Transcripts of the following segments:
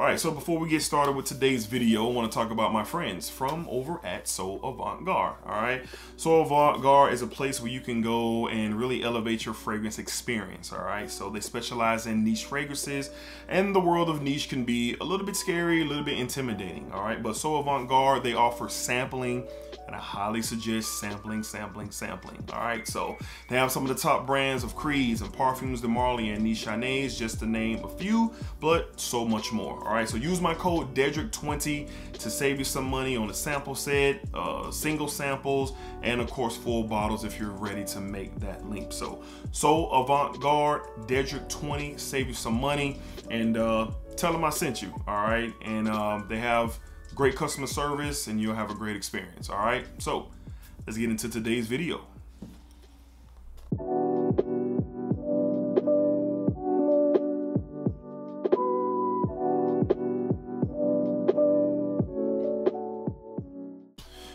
All right, so before we get started with today's video, I want to talk about my friends from over at So Avant-Garde. All right, So Avant-Garde is a place where you can go and really elevate your fragrance experience. All right, so they specialize in niche fragrances, and the world of niche can be a little bit scary, a little bit intimidating. All right, but So Avant-Garde, they offer sampling, and I highly suggest sampling. All right, so they have some of the top brands of Creeds and Parfums de Marly and Nichonnaise, just to name a few, but so much more. All right, so use my code DEDRICK20 to save you some money on the sample set, single samples, and of course full bottles if you're ready to make that leap. So Avant-Garde, DEDRICK20, save you some money, and tell them I sent you. All right, and they have great customer service, and you'll have a great experience. All right, so let's get into today's video.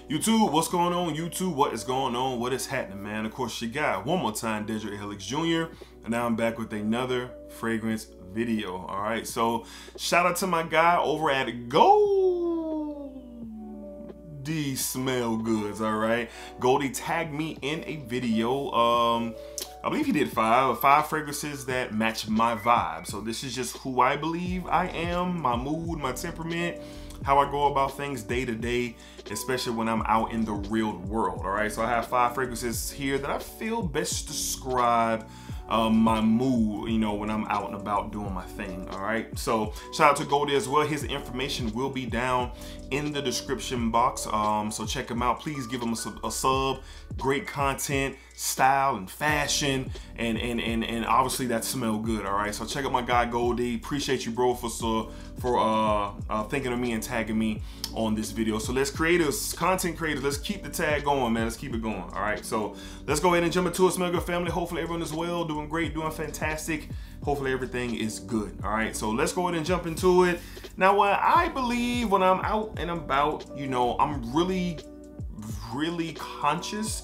YouTube, what's going on? YouTube, what is going on? What is happening, man? Of course, your guy, one more time, DEDRICKHICKSJR, and now I'm back with another fragrance video. All right, so shout out to my guy over at Goldie Smell Goods. All right, Goldie tagged me in a video. I believe he did five fragrances that match my vibe. So this is just who I believe I am, my mood, my temperament, how I go about things day to day, especially when I'm out in the real world. All right, so I have 5 fragrances here that I feel best describe my mood, you know, when I'm out and about doing my thing. All right, so shout out to Goldie as well. His information will be down in the description box, so check him out. Please give him a sub. Great content, style and fashion, and obviously that smell good. All right, so check out my guy Goldie. Appreciate you, bro, for thinking of me and tagging me on this video. So let's content creators, let's keep the tag going, man. Let's keep it going. All right, so let's go ahead and jump into it. Smell Good family. Hopefully everyone is well, doing great, doing fantastic. Hopefully everything is good. All right, so let's go ahead and jump into it. Now, what I believe when I'm out and about, you know, I'm really conscious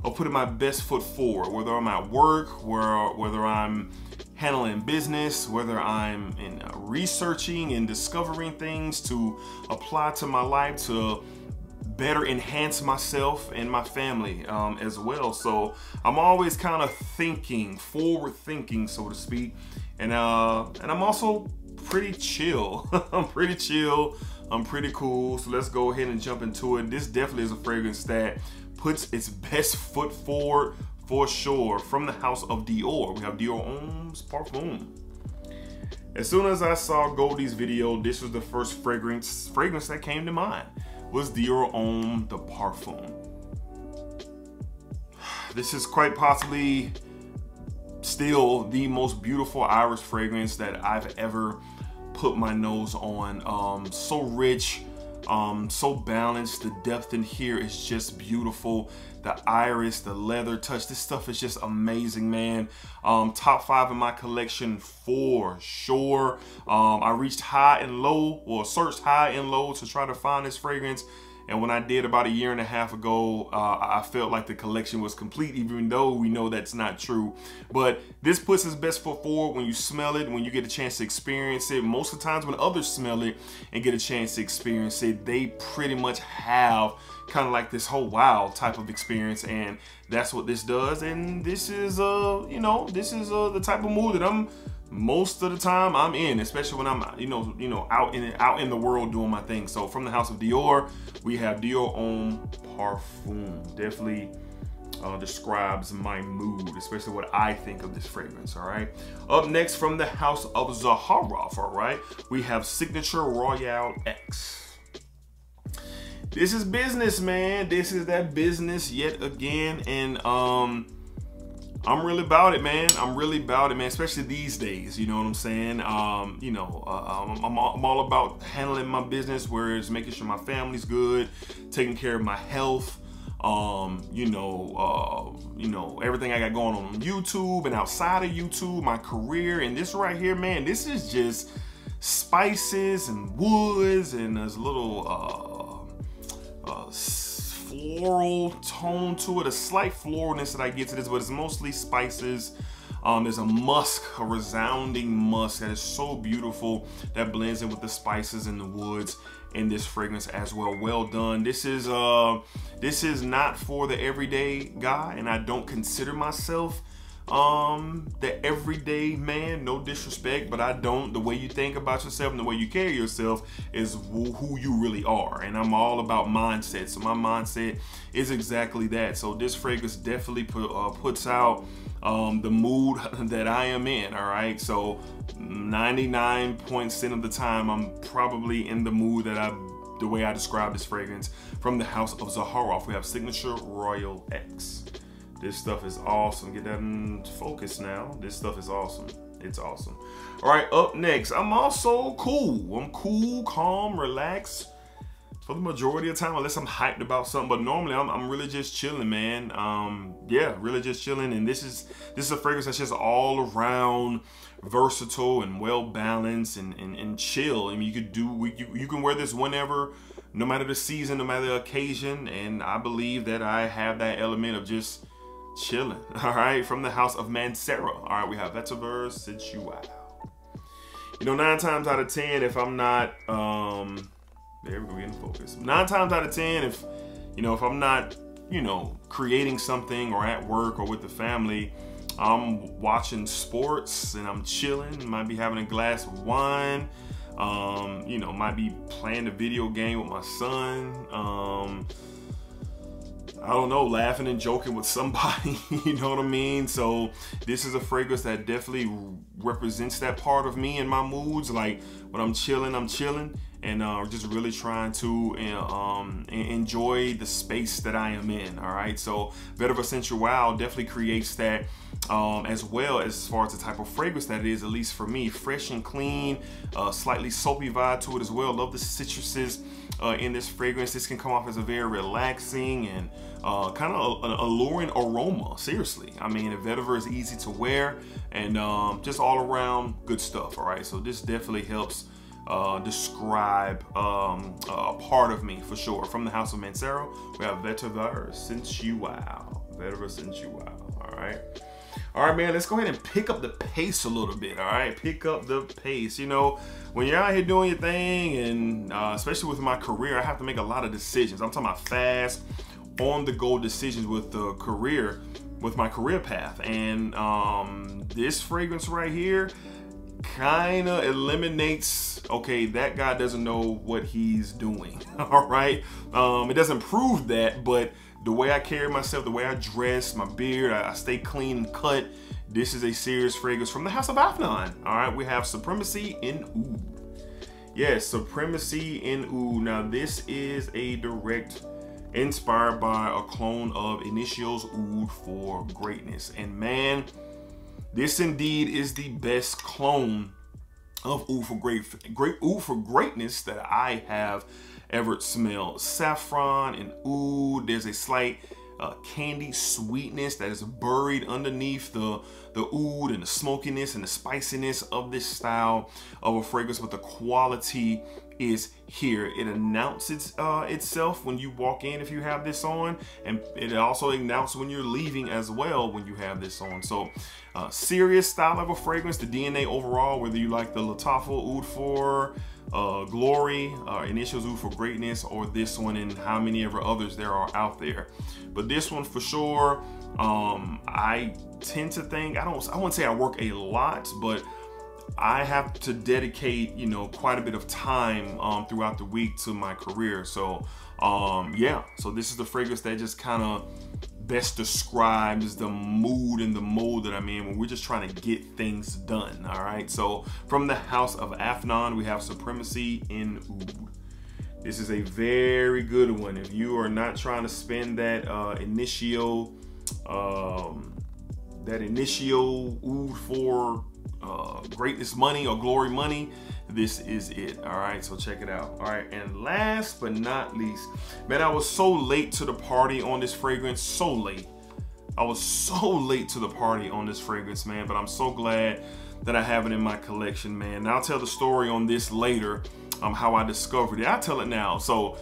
of putting my best foot forward, whether I'm at work, whether I'm handling business, whether I'm in researching and discovering things to apply to my life to better enhance myself and my family as well. So I'm always kind of forward thinking, so to speak, and I'm also pretty chill. I'm pretty chill. I'm pretty cool. So let's go ahead and jump into it. This definitely is a fragrance that puts its best foot forward for sure. From the house of Dior, we have Dior Own Parfume. As soon as I saw Goldie's video, this was the first fragrance that came to mind, was Dior Own Parfume. This is quite possibly still the most beautiful Irish fragrance that I've ever put my nose on. So rich, so balanced. The depth in here is just beautiful. The iris, the leather touch, this stuff is just amazing, man. Top 5 in my collection for sure. I reached high and low, or searched high and low to try to find this fragrance. And when I did about a year and a half ago, I felt like the collection was complete, even though we know that's not true. But this puts its best foot forward when you smell it, when you get a chance to experience it. Most of the times when others smell it and get a chance to experience it, they pretty much have kind of like this whole wow type of experience, and that's what this does. And this is you know, this is the type of mood that I'm most of the time I'm in, especially when I'm you know out in the world doing my thing. So from the house of Dior, we have Dior Own Parfume. Definitely describes my mood, especially what I think of this fragrance. All right, up next from the house of Zaharoff, all right, we have Signature Royale X. This is business, man. This is that business yet again, and I'm really about it, man. I'm really about it, man, especially these days, you know what I'm saying? You know, I'm all about handling my business, whereas making sure my family's good, taking care of my health, you know, everything I got going on YouTube and outside of YouTube, my career. And this right here, man, this is just spices and woods, and there's a little floral tone to it, a slight floralness that I get to this, but it's mostly spices, There's a musk, a resounding musk that is so beautiful that blends in with the spices and the woods in this fragrance as well. Well done. This is not for the everyday guy, and I don't consider myself the everyday man, no disrespect, but I don't. The way you think about yourself and the way you carry yourself is who you really are, and I'm all about mindset. So my mindset is exactly that. So this fragrance definitely puts out the mood that I am in. All right, so 99% of the time I'm probably in the mood that the way I describe this fragrance. From the house of Zaharoff, we have Signature Royale X. This stuff is awesome. Get that in focus now. This stuff is awesome. It's awesome. All right, up next, I'm also cool. I'm cool, calm, relaxed for the majority of the time, unless I'm hyped about something. But normally I'm really just chilling, man. Yeah, really just chilling. And this is a fragrance that's just all around versatile and well balanced and chill. I mean, you can wear this whenever, no matter the season, no matter the occasion. And I believe that I have that element of just chilling. All right, from the house of Mancera. All right, we have Vetiver Sensual. You know, 9 times out of 10, if I'm not there we go, getting focused. 9 times out of 10, if I'm not, creating something or at work or with the family, I'm watching sports and I'm chilling. Might be having a glass of wine. Might be playing a video game with my son. I don't know, laughing and joking with somebody, you know what I mean? So this is a fragrance that definitely represents that part of me in my moods. Like when I'm chilling, and just really trying to enjoy the space that I am in. All right, so Vetiver Sensual definitely creates that as well, as far as the type of fragrance that it is, at least for me. Fresh and clean, slightly soapy vibe to it as well. Love the citruses in this fragrance. This can come off as a very relaxing and kind of an alluring aroma. Seriously, I mean, the Vetiver is easy to wear and just all around good stuff. All right, so this definitely helps describe a part of me for sure. From the house of Mancera, we have Vetiver Sensual. Vetiver Sensual. All right, man, let's go ahead and pick up the pace a little bit. All right, pick up the pace. When you're out here doing your thing, and especially with my career, I have to make a lot of decisions. I'm talking about fast, on-the-go decisions with the career, with my career path. And this fragrance right here kind of eliminates, okay, that guy doesn't know what he's doing. All right, it doesn't prove that, but the way I carry myself, the way I dress, my beard, I stay clean and cut. This is a serious fragrance from the house of Afnan. All right, we have Supremacy in Oud. Yes, Supremacy in Oud. Now this is a direct inspired by a clone of Initials Oud for Greatness. And man, this indeed is the best clone of Oud for Greatness that I have ever smelled. Saffron and Oud. There's a slight candy sweetness that is buried underneath the oud and the smokiness and the spiciness of this style of a fragrance, but the quality is here. It announces itself when you walk in if you have this on, and it also announces when you're leaving as well when you have this on. So serious style of a fragrance. The DNA overall, whether you like the Latafel Oud for Glory, Initials Oud for Greatness, or this one and how many ever others there are out there. But this one for sure, I tend to think, I wouldn't say I work a lot, but I have to dedicate, quite a bit of time throughout the week to my career. So yeah, so this is the fragrance that just kind of best describes the mood and the mode that I'm in when we're just trying to get things done. All right, so from the house of Afnan, we have Supremacy in Oud. This is a very good one. If you are not trying to spend that initial Oud for greatness money or glory money, this is it. All right, so check it out. All right, and last but not least, man, I was so late to the party on this fragrance. So late. I was so late to the party on this fragrance, man, but I'm so glad that I have it in my collection, man. And I'll tell the story on this later, how I discovered it. I'll tell it now. So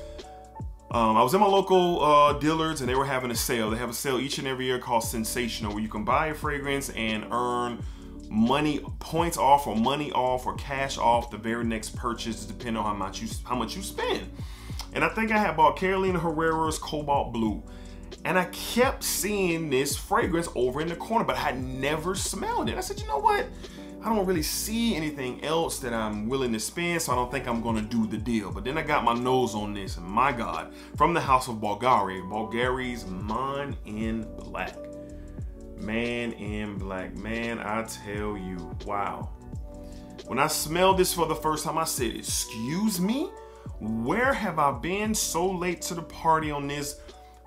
I was in my local Dillard's and they were having a sale. They have a sale each and every year called Sensational, where you can buy a fragrance and earn money, points off or money off or cash off the very next purchase, depending on how much you spend. And I think I had bought Carolina Herrera's Cobalt Blue. And I kept seeing this fragrance over in the corner, but I had never smelled it. I said, you know what? I don't really see anything else that I'm willing to spend, so I don't think I'm gonna do the deal. But then I got my nose on this, and my God, from the house of Bulgari, Bulgari's Man in Black. Man in Black, man, I tell you, wow. When I smelled this for the first time, I said, excuse me? Where have I been so late to the party on this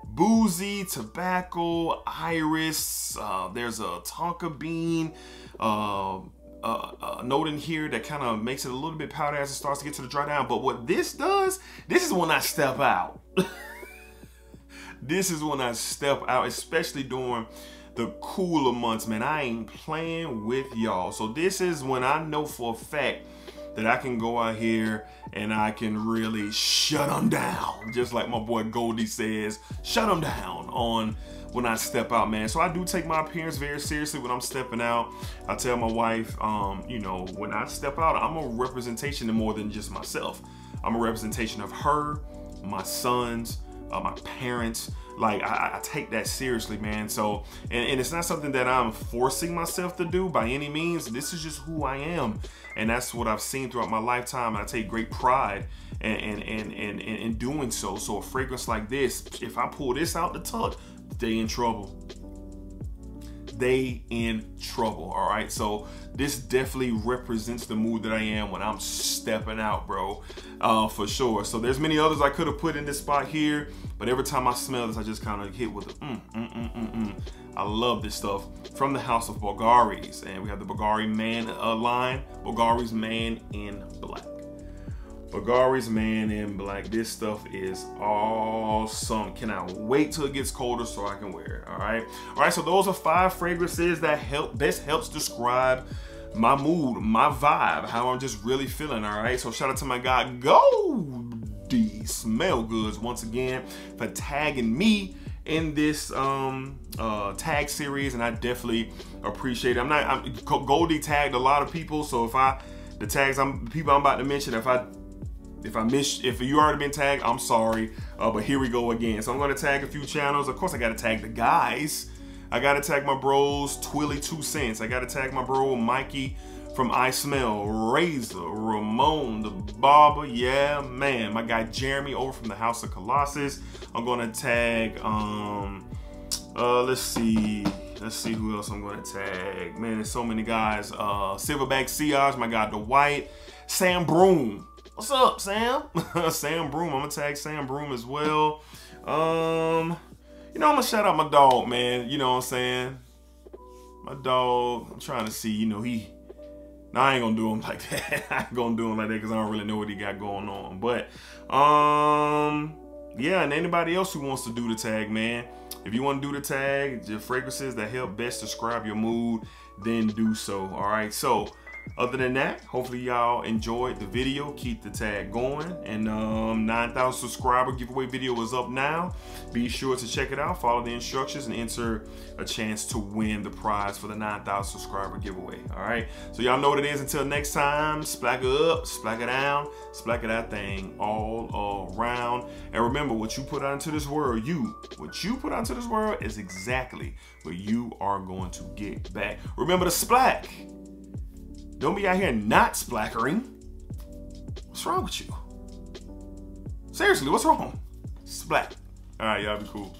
boozy, tobacco, iris? There's a tonka bean, note in here that kind of makes it a little bit powder as it starts to get to the dry down. But what this does, this is when I step out. This is when I step out, especially during the cooler months, man. I ain't playing with y'all. So this is when I know for a fact that I can go out here and I can really shut them down. Just like my boy Goldie says, shut them down on when I step out, man. So I do take my appearance very seriously when I'm stepping out. I tell my wife, you know, when I step out, I'm a representation of more than just myself. I'm a representation of her, my sons, my parents. Like, I take that seriously, man. So, and it's not something that I'm forcing myself to do by any means. This is just who I am. And that's what I've seen throughout my lifetime. And I take great pride in doing so. So a fragrance like this, if I pull this out the tuck, they in trouble. They in trouble, all right? So this definitely represents the mood that I am when I'm stepping out, bro, for sure. So there's many others I could have put in this spot here, but every time I smell this, I just kind of hit with a I love this stuff from the house of Bulgari's. And we have the Bulgari Man line, Bulgari's Man in Black. Bulgari's Man in Black. This stuff is awesome. Cannot wait till it gets colder so I can wear it. All right, so those are 5 fragrances that best helps describe my mood, my vibe, how I'm just really feeling. All right, so shout out to my guy Goldie Smell Goods once again for tagging me in this tag series, and I definitely appreciate it. Goldie tagged a lot of people, so the people I'm about to mention, if you already been tagged, I'm sorry, but here we go again. So I'm gonna tag a few channels. Of course, I gotta tag the guys. I gotta tag my bros, Twilly 2 Cents. I gotta tag my bro, Mikey from I Smell, Razor, Ramon, the barber, yeah, man. My guy, Jeremy, over from the House of Colossus. I'm gonna tag, let's see who else I'm gonna tag. Man, there's so many guys. Silverback Siage, my guy, Dwight, Sam Broom. What's up, Sam? Sam Broom. I'm gonna tag Sam Broom as well. You know, I'm gonna shout out my dog, man. You know what I'm saying? My dog, I'm trying to see, you know, no, I ain't gonna do him like that. I ain't gonna do him like that because I don't really know what he got going on. But, yeah, and anybody else who wants to do the tag, man, if you want to do the tag, the fragrances that help best describe your mood, then do so. All right, so other than that, hopefully y'all enjoyed the video. Keep the tag going. And 9,000 subscriber giveaway video is up now. Be sure to check it out, follow the instructions, and enter a chance to win the prize for the 9,000 subscriber giveaway. All right, so y'all know what it is. Until next time, splack it up, splack it down, splack it that thing all around. And remember, what you put out into this world, what you put out into this world is exactly what you are going to get back. Remember to splack. Don't be out here not splackering. What's wrong with you? Seriously, what's wrong? Splack. All right, y'all be cool.